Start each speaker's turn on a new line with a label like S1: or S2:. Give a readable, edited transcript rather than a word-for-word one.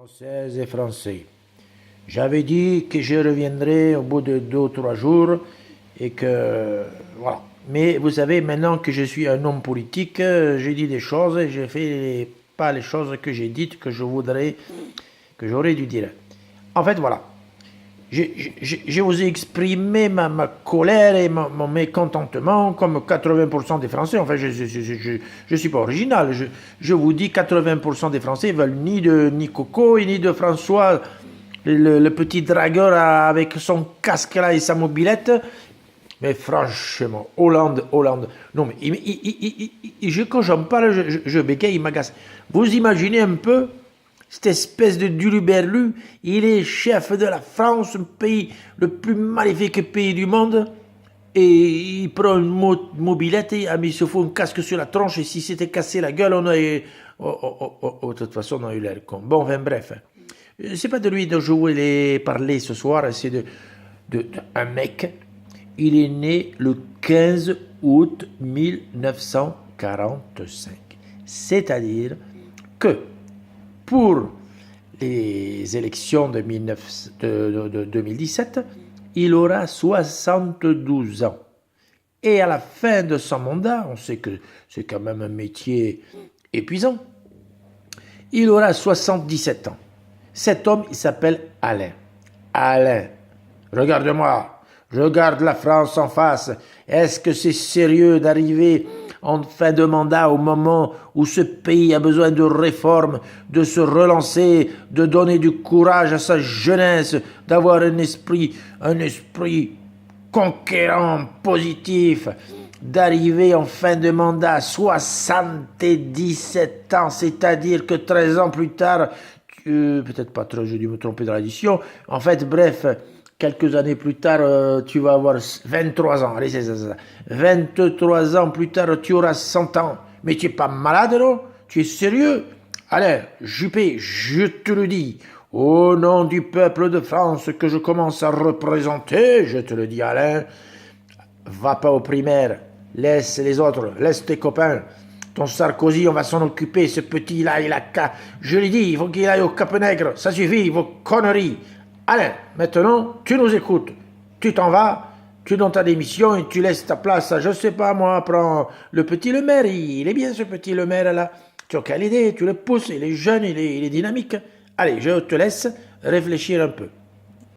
S1: Françaises et Français, j'avais dit que je reviendrais au bout de 2 ou 3 jours et que voilà. Mais vous savez, maintenant que je suis un homme politique, j'ai dit des choses et je fais pas les choses que j'ai dites, que je voudrais, que j'aurais dû dire. En fait, voilà. Je vous ai exprimé ma colère et mon mécontentement comme 80% des Français. Enfin, je suis pas original. Je vous dis 80% des Français veulent ni Coco ni de François, le petit dragueur avec son casque là et sa mobilette. Mais franchement, Hollande. Non, mais quand j'en parle, je bégaye, il m'agace. Vous imaginez un peu cette espèce de duluberlu, il est chef de la France, un pays, le plus maléfique pays du monde, et il prend une mobilette, mais il se fout un casque sur la tronche, et si c'était cassé la gueule, on aurait... de toute façon, on a eu l'air con. Bon, enfin, bref. C'est pas de lui dont je voulais parler ce soir, c'est un mec. Il est né le 15 août 1945. C'est-à-dire que pour les élections de 2017, il aura 72 ans. Et à la fin de son mandat, on sait que c'est quand même un métier épuisant, il aura 77 ans. Cet homme, il s'appelle Alain. Alain, regarde-moi, je regarde la France en face. Est-ce que c'est sérieux d'arriver en fin de mandat au moment où ce pays a besoin de réformes, de se relancer, de donner du courage à sa jeunesse, d'avoir un esprit conquérant, positif, d'arriver en fin de mandat à 77 ans, c'est-à-dire que 13 ans plus tard, peut-être pas trop, j'ai dû me tromper dans l'addition, en fait, bref, quelques années plus tard, tu vas avoir 23 ans. Allez, c'est ça. 23 ans plus tard, tu auras 100 ans. Mais tu n'es pas malade, non? Tu es sérieux? Allez, Juppé, je te le dis, au nom du peuple de France que je commence à représenter, je te le dis, Alain, va pas aux primaires. Laisse les autres, laisse tes copains. Ton Sarkozy, on va s'en occuper. Ce petit-là, je l'ai dit, il faut qu'il aille au Cap-Nègre. Ça suffit, vos conneries. Allez, maintenant, tu nous écoutes. Tu t'en vas, tu donnes ta démission et tu laisses ta place à, je sais pas moi, prends le petit Le Maire. Il est bien ce petit Le Maire là. Tu as quelle idée, tu le pousses, il est jeune, il est dynamique. Allez, je te laisse réfléchir un peu.